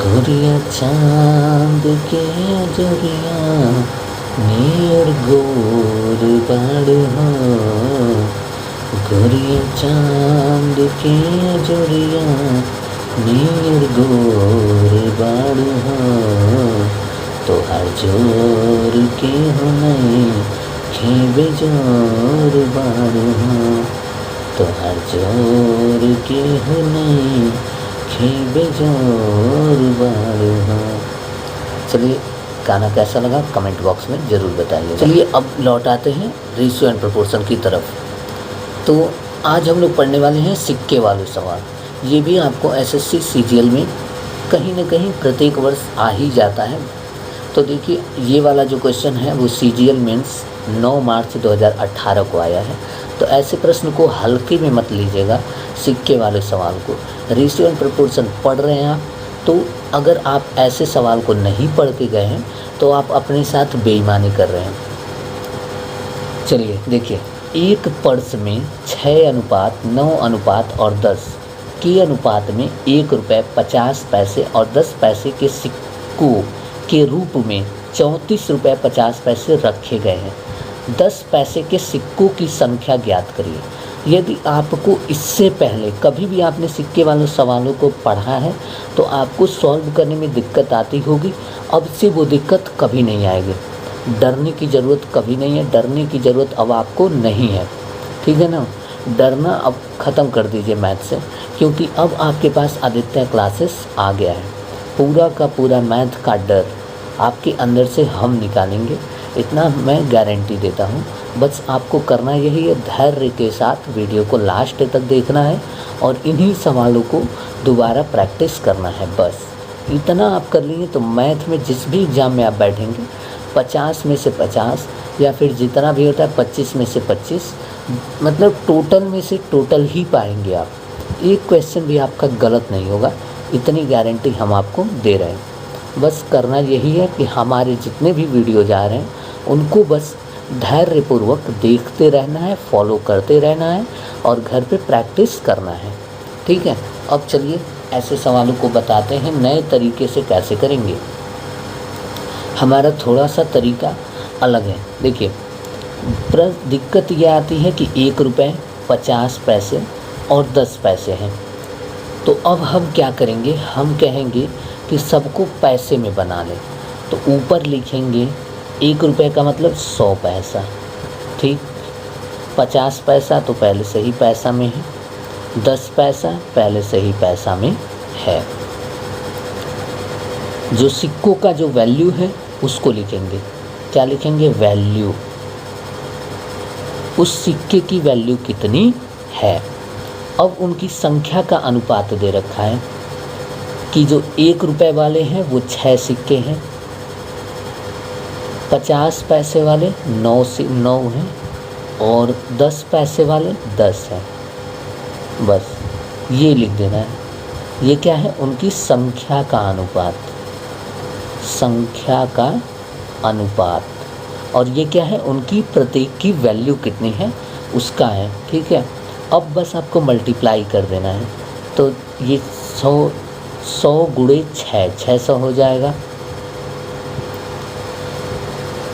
गोरिया चांद के जोरिया नीर गोर बाड़ हो। गोरिया चांद के जोरिया नीर गोर बाड़ हो। तोहार जोर के हो नहीं खेबे जोर बाड़ हो। तोहार जोर के हो नहीं खेबे जोर बाड़ हो। चलिए गाना कैसा लगा कमेंट बॉक्स में ज़रूर बताइए। चलिए अब लौट आते हैं रेशियो एंड प्रोपोर्शन की तरफ। तो आज हम लोग पढ़ने वाले हैं सिक्के वाले सवाल। ये भी आपको एसएससी सीजीएल में कहीं ना कहीं प्रत्येक वर्ष आ ही जाता है। तो देखिए ये वाला जो क्वेश्चन है वो सीजीएल मेंस 9 मार्च 2018 को आया है। तो ऐसे प्रश्न को हल्के में मत लीजिएगा। सिक्के वाले सवाल को रेशियो एंड प्रोपोर्शन पढ़ रहे हैं आप, तो अगर आप ऐसे सवाल को नहीं पढ़ के गए हैं तो आप अपने साथ बेईमानी कर रहे हैं। चलिए देखिए, एक पर्स में 6 अनुपात 9 अनुपात और 10 के अनुपात में 1 रुपये 50 पैसे और 10 पैसे के सिक्कों के रूप में 34 रुपये 50 पैसे रखे गए हैं। 10 पैसे के सिक्कों की संख्या ज्ञात करिए। यदि आपको इससे पहले कभी भी आपने सिक्के वाले सवालों को पढ़ा है तो आपको सॉल्व करने में दिक्कत आती होगी। अब से वो दिक्कत कभी नहीं आएगी। डरने की ज़रूरत कभी नहीं है। डरने की ज़रूरत अब आपको नहीं है, ठीक है ना। डरना अब ख़त्म कर दीजिए मैथ से, क्योंकि अब आपके पास आदित्य क्लासेस आ गया है। पूरा का पूरा मैथ का डर आपके अंदर से हम निकालेंगे, इतना मैं गारंटी देता हूँ। बस आपको करना यही है, धैर्य के साथ वीडियो को लास्ट तक देखना है और इन्हीं सवालों को दोबारा प्रैक्टिस करना है। बस इतना आप कर लेंगे तो मैथ में जिस भी एग्ज़ाम में आप बैठेंगे 50 में से 50 या फिर जितना भी होता है 25 में से 25, मतलब टोटल में से टोटल ही पाएंगे आप। एक क्वेश्चन भी आपका गलत नहीं होगा, इतनी गारंटी हम आपको दे रहे हैं। बस करना यही है कि हमारे जितने भी वीडियो जा रहे हैं उनको बस धैर्यपूर्वक देखते रहना है, फॉलो करते रहना है और घर पे प्रैक्टिस करना है, ठीक है। अब चलिए ऐसे सवालों को बताते हैं नए तरीके से कैसे करेंगे। हमारा थोड़ा सा तरीका अलग है। देखिए दिक्कत यह आती है कि 1 रुपये 50 पैसे और 10 पैसे हैं। तो अब हम क्या करेंगे, हम कहेंगे कि सबको पैसे में बना लें। तो ऊपर लिखेंगे 1 रुपये का मतलब 100 पैसा, ठीक। 50 पैसा तो पहले से ही पैसा में है, 10 पैसा पहले से ही पैसा में है। जो सिक्कों का जो वैल्यू है उसको लिखेंगे। क्या लिखेंगे, वैल्यू। उस सिक्के की वैल्यू कितनी है। अब उनकी संख्या का अनुपात दे रखा है कि जो 1 रुपये वाले हैं वो 6 सिक्के हैं, 50 पैसे वाले 9 हैं और 10 पैसे वाले 10 हैं। बस ये लिख देना है। ये क्या है, उनकी संख्या का अनुपात, संख्या का अनुपात। और ये क्या है, उनकी प्रत्येक की वैल्यू कितनी है उसका है, ठीक है। अब बस आपको मल्टीप्लाई कर देना है। तो ये 100 गुणे 600 हो जाएगा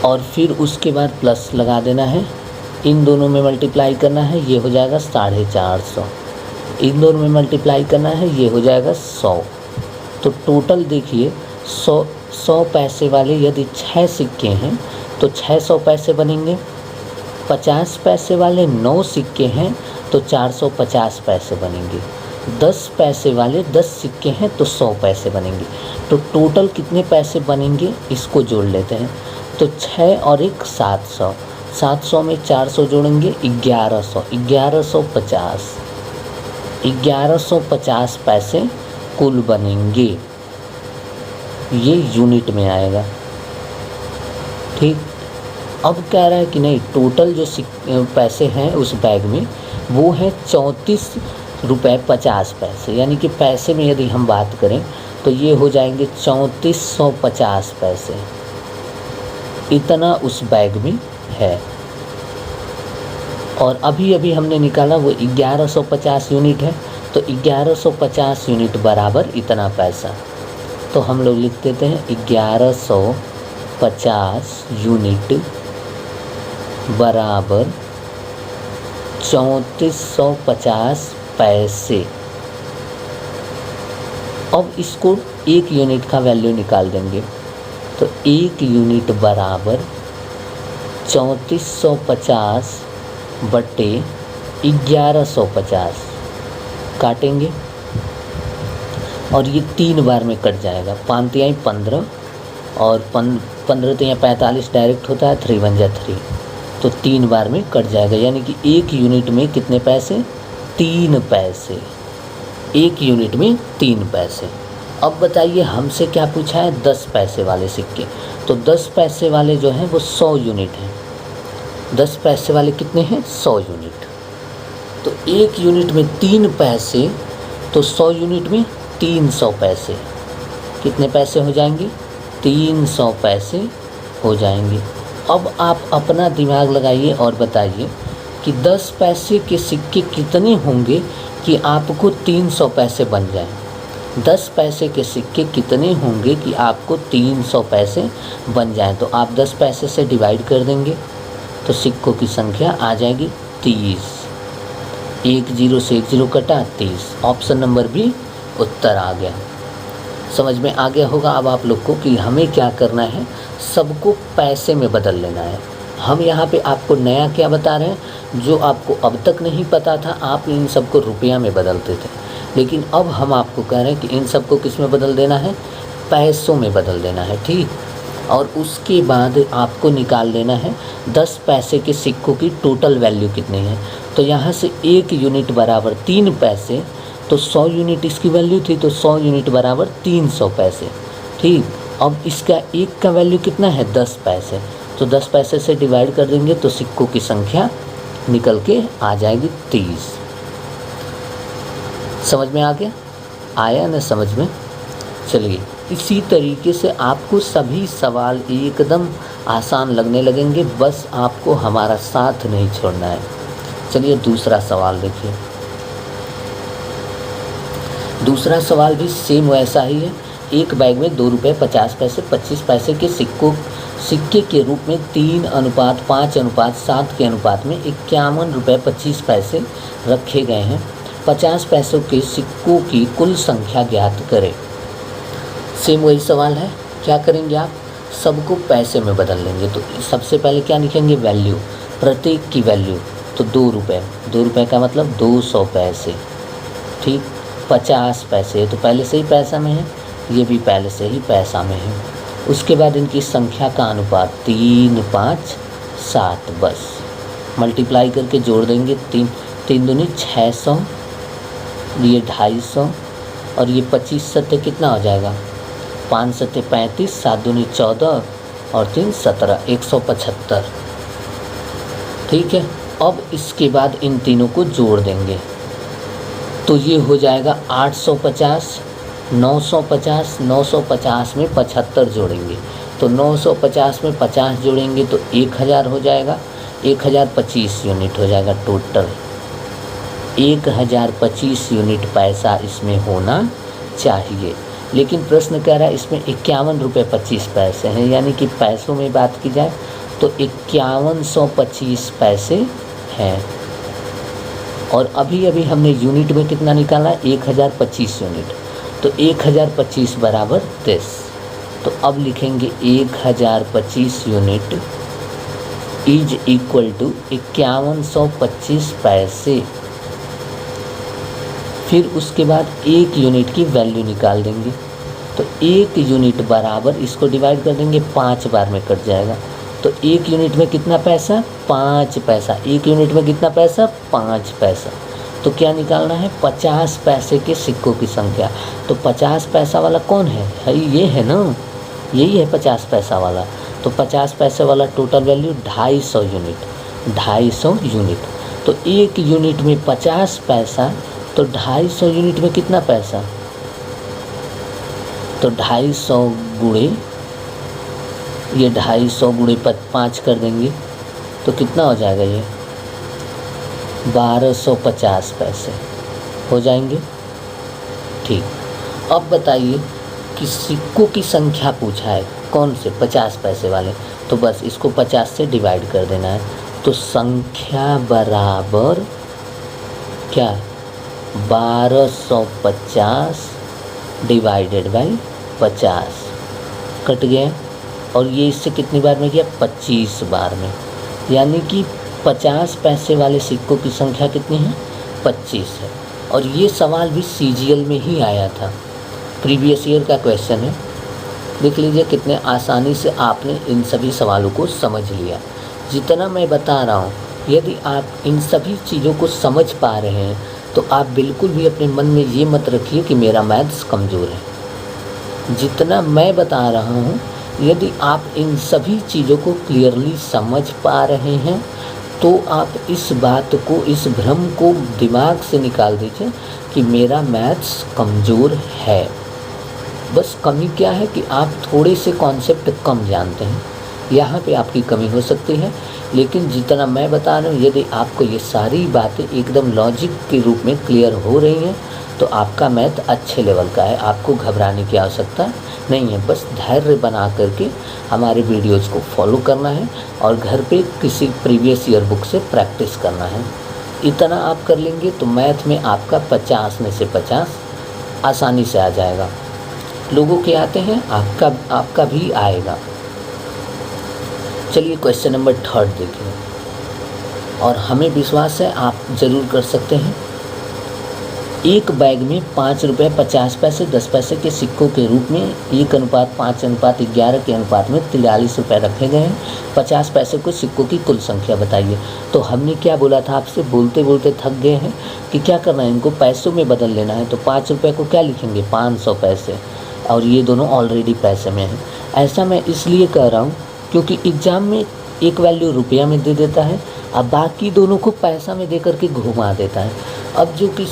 और फिर उसके बाद प्लस लगा देना है। इन दोनों में मल्टीप्लाई करना है, ये हो जाएगा 450। इन दोनों में मल्टीप्लाई करना है, ये हो जाएगा 100। तो टोटल देखिए 100 पैसे वाले यदि 6 सिक्के हैं तो 600 पैसे बनेंगे। 50 पैसे वाले 9 सिक्के हैं तो 450 पैसे बनेंगे। 10 पैसे वाले 10 सिक्के हैं तो 100 पैसे बनेंगे। तो टोटल कितने पैसे बनेंगे इसको जोड़ लेते हैं। तो 6 और 1 700, 700 में 400 जोड़ेंगे 1100, 1150, 1150 पैसे कुल बनेंगे। ये यूनिट में आएगा, ठीक। अब कह रहा है कि नहीं, टोटल जो पैसे हैं उस बैग में वो है 34 रुपये 50 पैसे, यानी कि पैसे में यदि हम बात करें तो ये हो जाएंगे 3450 पैसे। इतना उस बैग में है। और अभी अभी हमने निकाला वो 1150 यूनिट है, तो 1150 यूनिट बराबर इतना पैसा। तो हम लोग लिख देते हैं 1150 यूनिट बराबर 3450 पैसे। अब इसको एक यूनिट का वैल्यू निकाल देंगे, तो एक यूनिट बराबर 3450 बटे 1150 काटेंगे और ये 3 बार में कट जाएगा। 5 तिहाई 15 और 15 तिहाई 45 डायरेक्ट होता है, 3 1 जा 3, तो 3 बार में कट जाएगा। यानी कि एक यूनिट में कितने पैसे? 3 पैसे। एक यूनिट में 3 पैसे। अब बताइए हमसे क्या पूछा है? 10 पैसे वाले सिक्के। तो 10 पैसे वाले जो हैं वो 100 यूनिट हैं। 10 पैसे वाले कितने हैं? 100 यूनिट। तो एक यूनिट में 3 पैसे, तो 100 यूनिट में 300 पैसे। कितने पैसे हो जाएंगे? 300 पैसे हो जाएंगे। अब आप अपना दिमाग लगाइए और बताइए कि 10 पैसे के सिक्के कितने होंगे कि आपको 300 पैसे बन जाएं। 10 पैसे के सिक्के कितने होंगे कि आपको 300 पैसे बन जाएं। तो आप 10 पैसे से डिवाइड कर देंगे तो सिक्कों की संख्या आ जाएगी 30। 1 0 से 1 0 कटा, 30। ऑप्शन नंबर बी उत्तर आ गया। समझ में आ गया होगा अब आप लोग को कि हमें क्या करना है, सबको पैसे में बदल लेना है। हम यहाँ पे आपको नया क्या बता रहे हैं, जो आपको अब तक नहीं पता था, आप इन सबको रुपया में बदलते थे, लेकिन अब हम आपको कह रहे हैं कि इन सबको किस में बदल देना है? पैसों में बदल देना है, ठीक। और उसके बाद आपको निकाल लेना है 10 पैसे के सिक्कों की टोटल वैल्यू कितनी है। तो यहाँ से एक यूनिट बराबर 3 पैसे, तो 100 यूनिट इसकी वैल्यू थी, तो 100 यूनिट बराबर 300 पैसे, ठीक। अब इसका एक का वैल्यू कितना है? 10 पैसे। तो 10 पैसे से डिवाइड कर देंगे तो सिक्कों की संख्या निकल के आ जाएगी 30। समझ में आ गया? आया ना समझ में? चलिए, इसी तरीके से आपको सभी सवाल एकदम आसान लगने लगेंगे, बस आपको हमारा साथ नहीं छोड़ना है। चलिए दूसरा सवाल देखिए। दूसरा सवाल भी सेम वैसा ही है। एक बैग में 2 रुपये 50 पैसे 25 पैसे के सिक्के के रूप में 3:5:7 के अनुपात में 51 रुपये 25 पैसे रखे गए हैं। 50 पैसों के सिक्कों की कुल संख्या ज्ञात करें। सेम वही सवाल है। क्या करेंगे आप? सबको पैसे में बदल लेंगे। तो सबसे पहले क्या लिखेंगे? वैल्यू, प्रत्येक की वैल्यू। तो 2 रुपये, 2 रुपये का मतलब 200 पैसे, ठीक। 50 पैसे तो पहले से ही पैसा में है, ये भी पहले से ही पैसा में है। उसके बाद इनकी संख्या का अनुपात 3:5:7, बस मल्टीप्लाई करके जोड़ देंगे। 3 दूनी 600, ये 250 और ये 25 सत्ते कितना हो जाएगा? 5 सत्ते 35, 7 दूनी 14 और 3 17, 175, ठीक है। अब इसके बाद इन तीनों को जोड़ देंगे तो ये हो जाएगा 850, 950, 950 में 75 जोड़ेंगे तो 950 में 50 जोड़ेंगे तो 1000 हो जाएगा। 1025 यूनिट हो जाएगा टोटल। 1025 यूनिट पैसा इसमें होना चाहिए। लेकिन प्रश्न कह रहा है इसमें 51 रुपये 25 पैसे हैं, यानी कि पैसों में बात की जाए तो 5125 पैसे हैं। और अभी अभी हमने यूनिट में कितना निकाला? 1025 यूनिट। तो 1025 बराबर 30। तो अब लिखेंगे 1025 यूनिट इज इक्वल टू 5125 पैसे। फिर उसके बाद एक यूनिट की वैल्यू निकाल देंगे। तो एक यूनिट बराबर, इसको डिवाइड कर देंगे 5 बार में कट जाएगा। तो एक यूनिट में कितना पैसा? 5 पैसा। एक यूनिट में कितना पैसा? 5 पैसा। तो क्या निकालना है? 50 पैसे के सिक्कों की संख्या। तो 50 पैसा वाला कौन है? ये है ना, यही है 50 पैसा वाला। तो 50 पैसे वाला टोटल वैल्यू 250 यूनिट, 250 यूनिट। तो एक यूनिट में 50 पैसा, तो 250 यूनिट में कितना पैसा? तो 250 गुणे, ये 250 गुणे 5 कर देंगे तो कितना हो जाएगा? ये 1250 पैसे हो जाएंगे, ठीक। अब बताइए कि सिक्कों की संख्या पूछा है, कौन से 50 पैसे वाले, तो बस इसको 50 से डिवाइड कर देना है। तो संख्या बराबर क्या, 1250 डिवाइडेड बाई 50 कट गया। और ये इससे कितनी बार में गया, 25 बार में। यानी कि 50 पैसे वाले सिक्कों की संख्या कितनी है, 25 है। और ये सवाल भी सीजीएल में ही आया था, प्रीवियस ईयर का क्वेश्चन है। देख लीजिए कितने आसानी से आपने इन सभी सवालों को समझ लिया। जितना मैं बता रहा हूँ, यदि आप इन सभी चीज़ों को समझ पा रहे हैं तो आप बिल्कुल भी अपने मन में ये मत रखिए कि मेरा मैथ्स कमज़ोर है। जितना मैं बता रहा हूँ, यदि आप इन सभी चीज़ों को क्लियरली समझ पा रहे हैं तो आप इस बात को, इस भ्रम को दिमाग से निकाल दीजिए कि मेरा मैथ्स कमज़ोर है। बस कमी क्या है कि आप थोड़े से कॉन्सेप्ट कम जानते हैं, यहाँ पे आपकी कमी हो सकती है। लेकिन जितना मैं बता रहा हूँ, यदि आपको ये सारी बातें एकदम लॉजिक के रूप में क्लियर हो रही हैं तो आपका मैथ अच्छे लेवल का है। आपको घबराने की आवश्यकता नहीं है। बस धैर्य बना करके हमारे वीडियोज़ को फॉलो करना है और घर पे किसी प्रीवियस ईयर बुक से प्रैक्टिस करना है। इतना आप कर लेंगे तो मैथ में आपका 50 में से 50 आसानी से आ जाएगा। लोगों के आते हैं, आपका भी आएगा। चलिए क्वेश्चन नंबर 3 देखिए, और हमें विश्वास है आप ज़रूर कर सकते हैं। एक बैग में 5 रुपये 50 पैसे 10 पैसे के सिक्कों के रूप में 1:5:11 के अनुपात में 43 रुपये रखे गए हैं। 50 पैसे को सिक्कों की कुल संख्या बताइए। तो हमने क्या बोला था आपसे, बोलते बोलते थक गए हैं कि क्या करना है, इनको पैसों में बदल लेना है। तो 5 रुपये को क्या लिखेंगे, 500 पैसे, और ये दोनों ऑलरेडी पैसे में हैं। ऐसा मैं इसलिए कह रहा हूँ क्योंकि एग्ज़ाम में एक वैल्यू रुपया में दे देता है, अब बाकी दोनों को पैसा में दे करके घुमा देता है। अब जो कि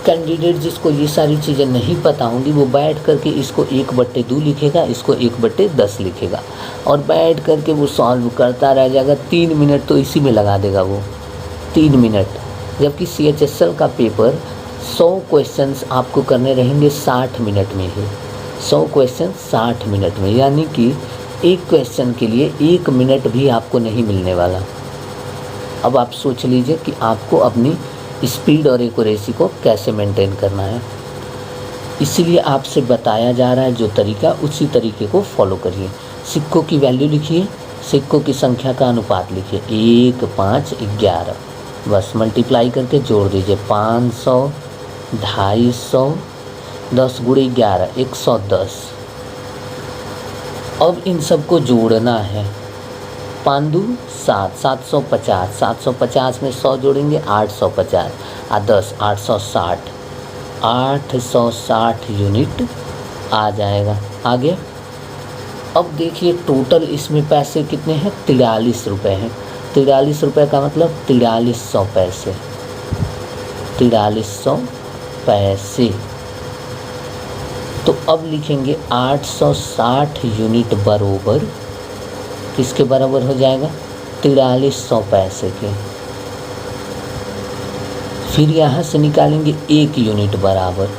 कैंडिडेट जिसको ये सारी चीज़ें नहीं पता होंगी, वो बैठ करके इसको 1/2 लिखेगा, इसको 1/10 लिखेगा, और बैठ करके वो सॉल्व करता रह जाएगा। 3 मिनट तो इसी में लगा देगा वो, 3 मिनट। जबकि CHSL का पेपर 100 क्वेश्चंस आपको करने रहेंगे 60 मिनट में ही। 100 क्वेश्चन 60 मिनट में, यानी कि एक क्वेश्चन के लिए 1 मिनट भी आपको नहीं मिलने वाला। अब आप सोच लीजिए कि आपको अपनी स्पीड और एक्यूरेसी को कैसे मेंटेन करना है। इसीलिए आपसे बताया जा रहा है जो तरीका, उसी तरीके को फॉलो करिए। सिक्कों की वैल्यू लिखिए, सिक्कों की संख्या का अनुपात लिखिए 1, 5, 11। बस मल्टीप्लाई करके जोड़ दीजिए 500, 250, 10 × 11 110। अब इन सबको जोड़ना है। 5 × 7 750, 750 में 100 जोड़ेंगे 850, और 10 860, 860 यूनिट आ जाएगा। आगे अब देखिए टोटल इसमें पैसे कितने हैं, 43 रुपये हैं। 43 रुपये का मतलब 4300 पैसे, 4300 पैसे। तो अब लिखेंगे 860 यूनिट बराबर किसके बराबर हो जाएगा, 4300 पैसे के। फिर यहाँ से निकालेंगे 1 यूनिट बराबर।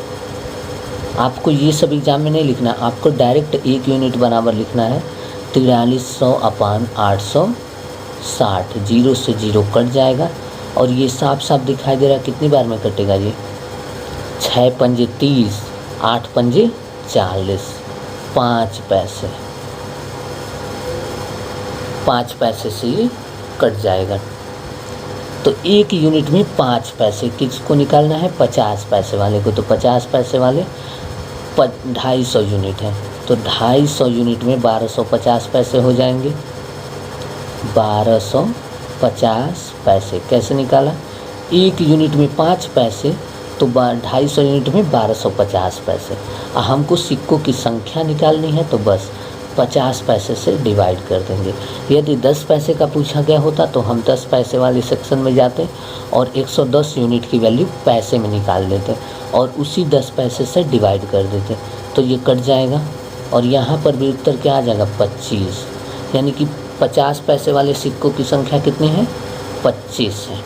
आपको ये सब एग्जाम में नहीं लिखना, आपको डायरेक्ट 1 यूनिट बराबर लिखना है 4300/860। 0 से 0 कट जाएगा, और ये साफ साफ दिखाई दे रहा है कितनी बार में कटेगा ये, 6 पंजे 30, 8 पंजे 40, 5 पैसे, 5 पैसे से ये कट जाएगा। तो 1 यूनिट में 5 पैसे किसको निकालना है, 50 पैसे वाले को। तो 50 पैसे वाले 250 यूनिट है, तो 250 यूनिट में 1250 पैसे हो जाएंगे। 1250 पैसे कैसे निकाला, 1 यूनिट में 5 पैसे, तो 250 यूनिट में 1250 पैसे। हमको सिक्कों की संख्या निकालनी है, तो बस 50 पैसे से डिवाइड कर देंगे। यदि 10 पैसे का पूछा गया होता तो हम 10 पैसे वाले सेक्शन में जाते और 110 यूनिट की वैल्यू पैसे में निकाल लेते और उसी 10 पैसे से डिवाइड कर देते, तो ये कट जाएगा। और यहाँ पर भी उत्तर क्या आ जाएगा, 25। यानी कि 50 पैसे वाले सिक्कों की संख्या कितनी है, 25 है।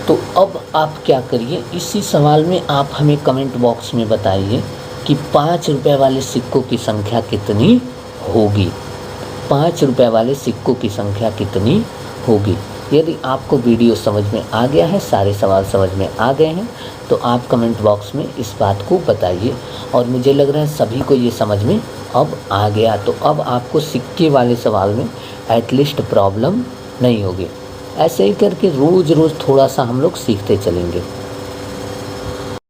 तो अब आप क्या करिए, इसी सवाल में आप हमें कमेंट बॉक्स में बताइए कि 5 रुपए वाले सिक्कों की संख्या कितनी होगी। 5 रुपए वाले सिक्कों की संख्या कितनी होगी। यदि आपको वीडियो समझ में आ गया है, सारे सवाल समझ में आ गए हैं, तो आप कमेंट बॉक्स में इस बात को बताइए। और मुझे लग रहा है सभी को ये समझ में अब आ गया, तो अब आपको सिक्के वाले सवाल में एटलीस्ट प्रॉब्लम नहीं होगी। ऐसे ही करके रोज़ रोज़ थोड़ा सा हम लोग सीखते चलेंगे।